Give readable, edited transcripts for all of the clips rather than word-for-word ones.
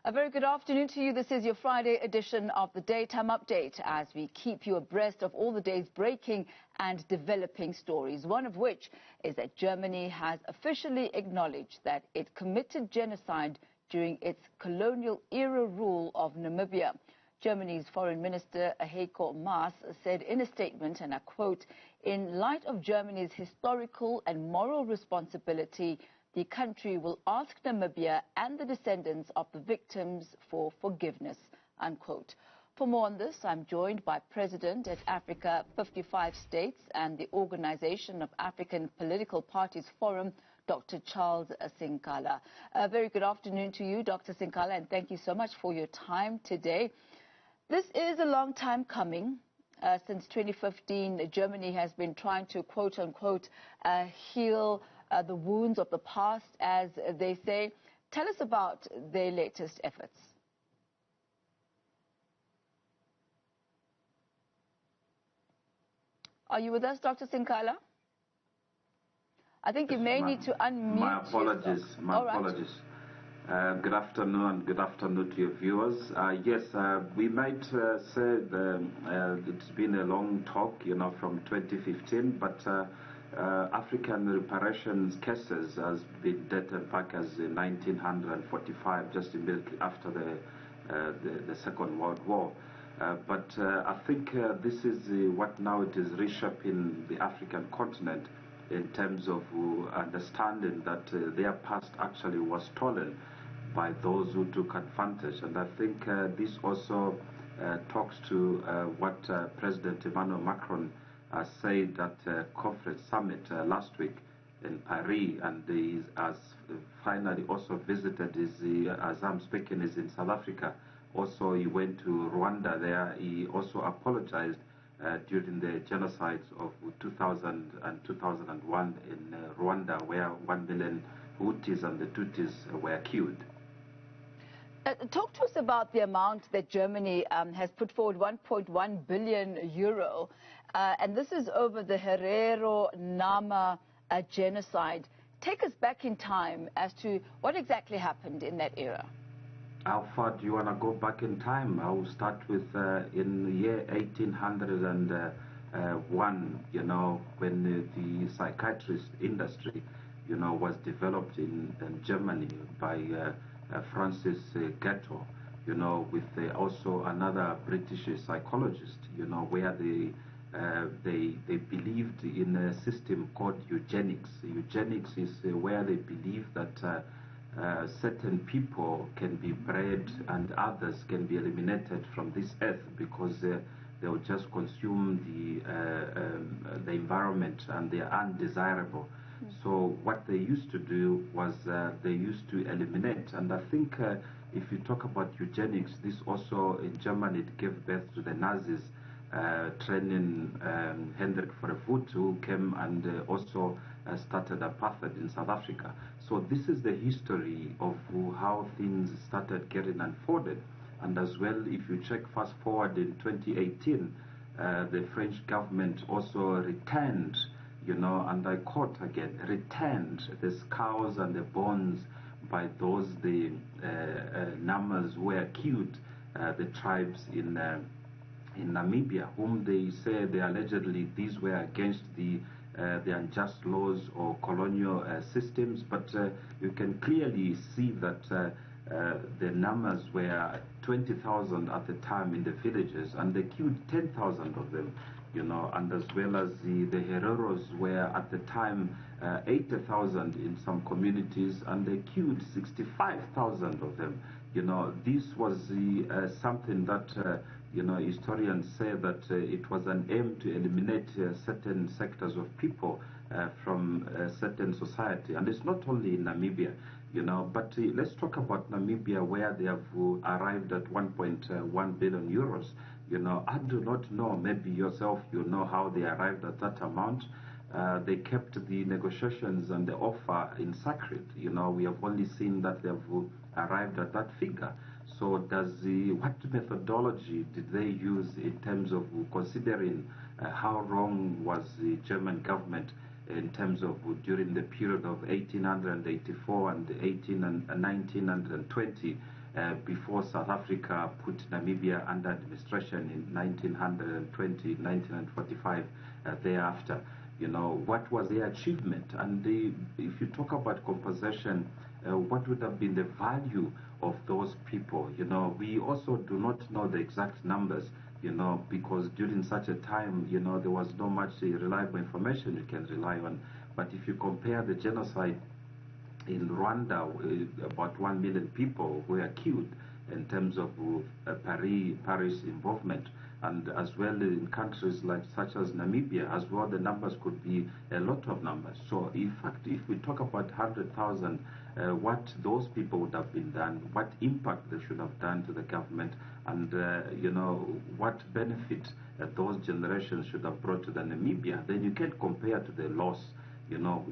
A very good afternoon to you. This is your Friday edition of the Daytime Update as we keep you abreast of all the day's breaking and developing stories, one of which is that Germany has officially acknowledged that it committed genocide during its colonial-era rule of Namibia. Germany's Foreign Minister Heiko Maas said in a statement, and I quote, "In light of Germany's historical and moral responsibility, the country will ask Namibia and the descendants of the victims for forgiveness," unquote. For more on this, I'm joined by President at Africa 55 States and the Organization of African Political Parties Forum, Dr. Charles Sinkala. A very good afternoon to you, Dr. Sinkala, and thank you so much for your time today. This is a long time coming. Since 2015, Germany has been trying to, quote-unquote, heal the wounds of the past, as they say. Tell us about their latest efforts. Are you with us, Dr. Sinkala? I think you may need to unmute. My apologies. Apologies. Good afternoon to your viewers. Yes, we might say it's been a long talk, from 2015, but African reparations cases has been dated back as 1945, just immediately after the Second World War. But I think this is what now it is reshaping the African continent in terms of understanding that their past actually was stolen by those who took advantage. And I think this also talks to what President Emmanuel Macron said at conference summit last week in Paris, and he has finally also visited, as I'm speaking, is in South Africa. Also, he went to Rwanda there. He also apologized during the genocides of 2000 and 2001 in Rwanda, where 1 million Hutus and the Tutsis were killed. Talk to us about the amount that Germany has put forward, 1.1 billion euro, and this is over the Herero Nama genocide. Take us back in time as to what exactly happened in that era. How far do you want to go back in time? I will start with in the year 1801, when the psychiatrist industry, was developed in Germany by Francis Gatto, with also another British psychologist, where they believed in a system called eugenics. Eugenics is where they believe that certain people can be bred and others can be eliminated from this earth because they will just consume the environment and they are undesirable. So what they used to do was they used to eliminate. And I think if you talk about eugenics, this also in Germany it gave birth to the Nazis, training Hendrik Verwoerd, who came and also started apartheid in South Africa. So this is the history of how things started getting unfolded. And as well, if you check fast forward in 2018, the French government also returned, and I quote again, returned the skulls and the bones by those the Namas who were killed, the tribes in Namibia, whom they say they allegedly these were against the unjust laws or colonial systems. But you can clearly see that the Namas were 20,000 at the time in the villages, and they killed 10,000 of them. And as well as the Hereros were at the time 80,000 in some communities, and they killed 65,000 of them. This was something that historians say that it was an aim to eliminate certain sectors of people from certain society. And it's not only in Namibia, but let's talk about Namibia, where they have arrived at 1.1 billion euros. I do not know, maybe yourself, how they arrived at that amount. They kept the negotiations and the offer in secret. We have only seen that they have arrived at that figure. So what methodology did they use in terms of considering how wrong was the German government in terms of during the period of 1884 and 1920 before South Africa put Namibia under administration in 1920, 1945, thereafter. What was their achievement? And if you talk about composition, what would have been the value of those people? We also do not know the exact numbers, because during such a time, there was not much reliable information you can rely on. But if you compare the genocide in Rwanda, about 1 million people were killed in terms of Paris involvement, and as well in countries such as Namibia as well, the numbers could be a lot of numbers. So in fact, if we talk about 100,000, what those people would have been done, what impact they should have done to the government, and what benefit those generations should have brought to the Namibia, then you can compare to the loss.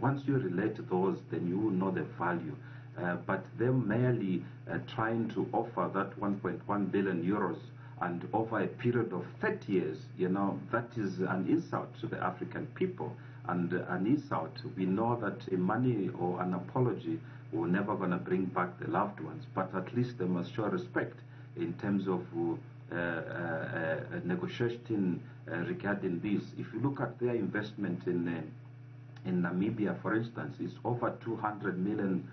Once you relate those, then you will know the value. But them merely trying to offer that 1.1 billion euros and over a period of 30 years, that is an insult to the African people, and an insult. We know that money or an apology will never going to bring back the loved ones, but at least they must show respect in terms of negotiating regarding this. If you look at their investment in Namibia, for instance, it's over 200 million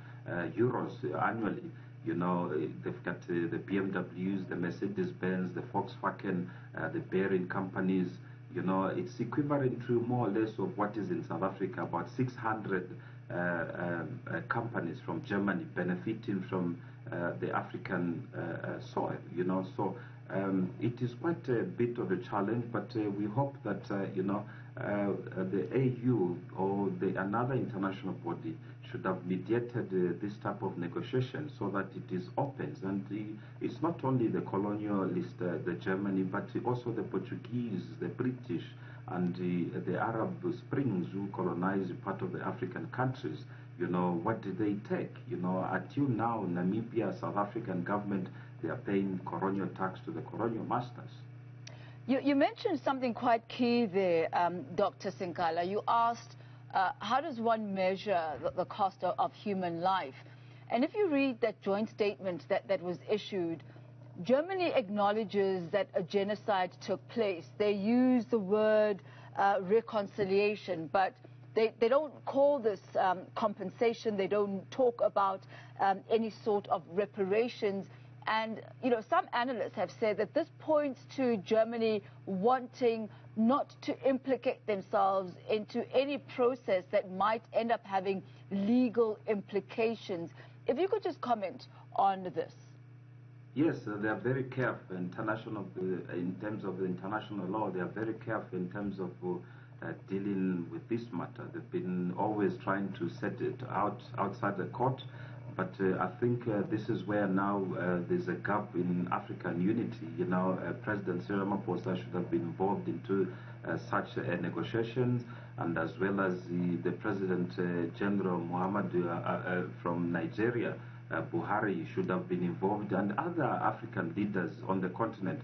euros annually. They've got the BMWs, the Mercedes-Benz, the Volkswagen, the bearing companies. It's equivalent to more or less of what is in South Africa, about 600 companies from Germany benefiting from the African soil. So it is quite a bit of a challenge, but we hope that the AU or another international body should have mediated this type of negotiation so that it is open. And it's not only the colonialist, the Germany, but also the Portuguese, the British, and the Arab Springs who colonized part of the African countries. What did they take? Until now, Namibia, South African government, they are paying colonial tax to the colonial masters. You mentioned something quite key there, Dr. Sinkala. You asked, how does one measure the cost of human life? And if you read that joint statement that was issued, Germany acknowledges that a genocide took place. They use the word reconciliation, but they don't call this compensation. They don't talk about any sort of reparations. And, some analysts have said that this points to Germany wanting not to implicate themselves into any process that might end up having legal implications. If you could just comment on this. Yes, they are very careful in terms of the international law. They are very careful in terms of dealing with this matter. They've been always trying to set it outside the court. But I think this is where now there's a gap in African unity. President Cyril Ramaphosa should have been involved into such negotiations, and as well as the President General Muhammad from Nigeria, Buhari, should have been involved, and other African leaders on the continent.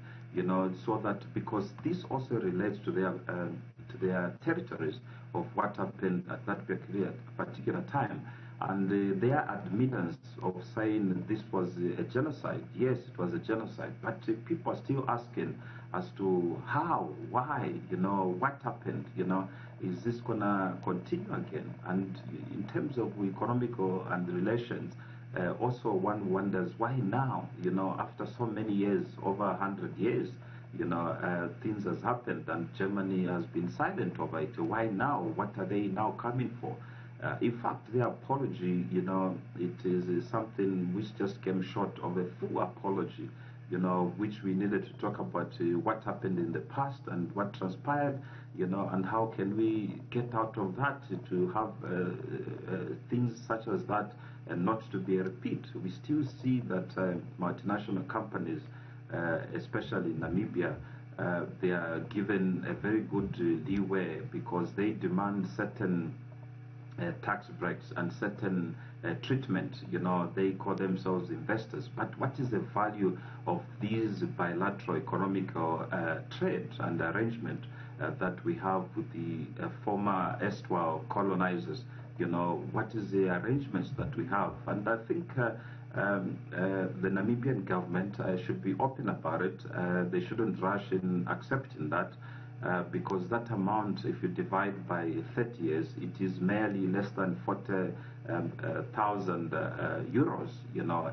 So that, because this also relates to their territories of what happened at that particular time. And their admittance of saying this was a genocide, yes, it was a genocide, but people are still asking as to how, why, what happened, is this going to continue again? And in terms of economical and relations, also one wonders why now, after so many years, over 100 years, things has happened and Germany has been silent over it. Why now? What are they now coming for? In fact, the apology, it is something which just came short of a full apology, which we needed to talk about what happened in the past and what transpired, and how can we get out of that to have things such as that and not to be a repeat. We still see that multinational companies, especially in Namibia, they are given a very good leeway because they demand certain tax breaks and certain treatment. They call themselves investors. But what is the value of these bilateral economical trade and arrangement that we have with the former erstwhile colonizers? What is the arrangements that we have? And I think the Namibian government should be open about it. They shouldn't rush in accepting that. Because that amount, if you divide by 30 years, it is merely less than 40,000 euros,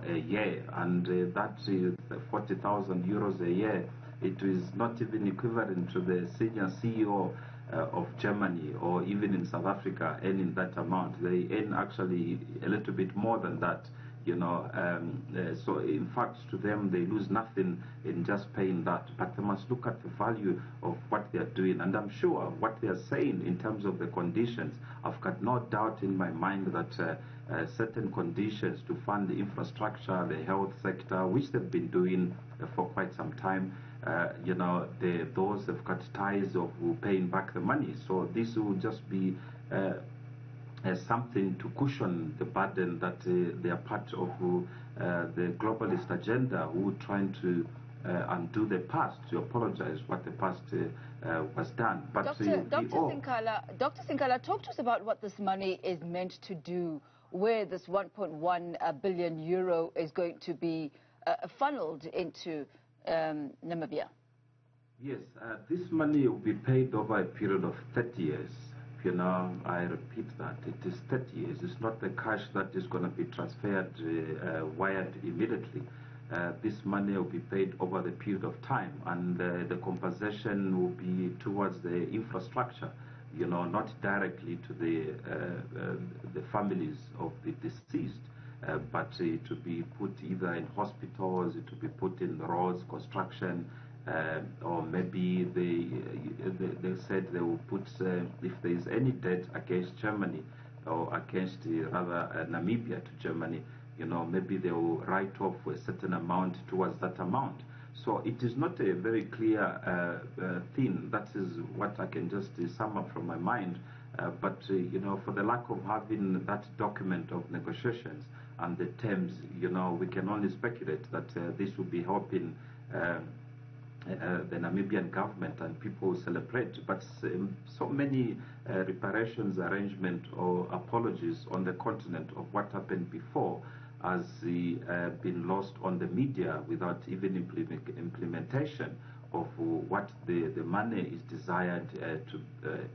a year, and that is 40,000 euros a year. It is not even equivalent to the senior CEO of Germany, or even in South Africa, earning that amount. They earn actually a little bit more than that. So in fact, to them, they lose nothing in just paying that, but they must look at the value of what they are doing. And I'm sure what they are saying in terms of the conditions, I've got no doubt in my mind that certain conditions to fund the infrastructure, the health sector, which they've been doing for quite some time, those have got ties of paying back the money. So this will just be as something to cushion the burden that they are part of the globalist agenda, who are trying to undo the past, to apologize what the past was done. But Dr. Sinkala, talk to us about what this money is meant to do, where this 1.1 billion euro is going to be funneled into Namibia. Yes, this money will be paid over a period of 30 years. I repeat that, it is 30 years. It's not the cash that is going to be transferred, wired immediately. This money will be paid over the period of time, and the compensation will be towards the infrastructure, not directly to the families of the deceased, but it will be put either in hospitals, it will be put in roads, construction, or maybe they said they will put, if there is any debt against Germany, or against rather Namibia to Germany, maybe they will write off a certain amount towards that amount. So it is not a very clear thing. That is what I can just sum up from my mind. But for the lack of having that document of negotiations and the terms, we can only speculate that this will be helping the Namibian government, and people will celebrate. But so many reparations, arrangement, or apologies on the continent of what happened before has been lost on the media without even implementation of what the money is desired to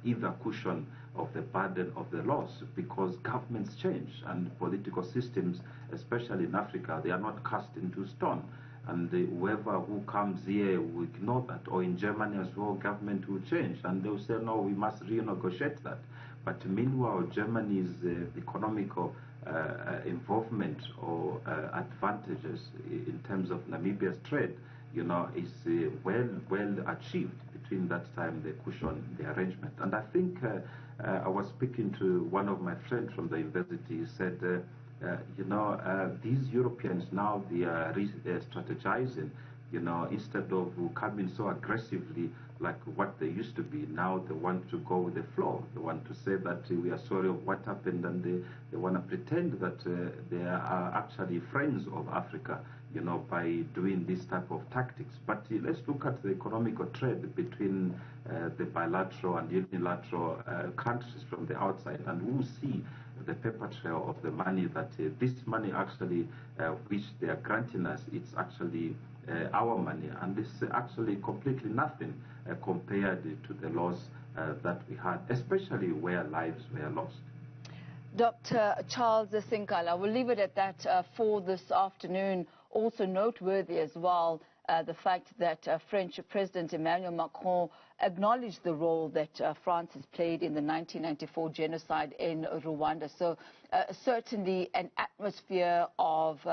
either cushion of the burden of the loss, because governments change and political systems, especially in Africa, they are not cast into stone. And whoever who comes here will ignore that, or in Germany as well, government will change, and they will say, no, we must renegotiate that. But meanwhile, Germany's economical involvement or advantages in terms of Namibia's trade, is well achieved between that time, the cushion, the arrangement. And I think I was speaking to one of my friends from the university. He said, these Europeans now, they are strategizing, instead of coming so aggressively like what they used to be. Now they want to go with the flow. They want to say that we are sorry of what happened, and they want to pretend that they are actually friends of Africa, by doing this type of tactics. But let's look at the economical trade between the bilateral and unilateral countries from the outside, and we'll see the paper trail of the money that this money actually, which they are granting us, it's actually our money, and it's actually completely nothing compared to the loss that we had, especially where lives were lost. Dr. Charles Sinkala, we'll leave it at that for this afternoon. Also noteworthy as well, the fact that French President Emmanuel Macron acknowledged the role that France has played in the 1994 genocide in Rwanda. So certainly an atmosphere of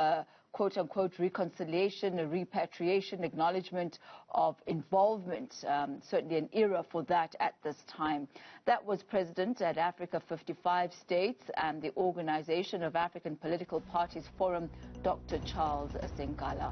quote-unquote reconciliation, a repatriation, acknowledgement of involvement, certainly an era for that at this time. That was President at Africa 55 States and the Organization of African Political Parties Forum, Dr. Charles Sinkala.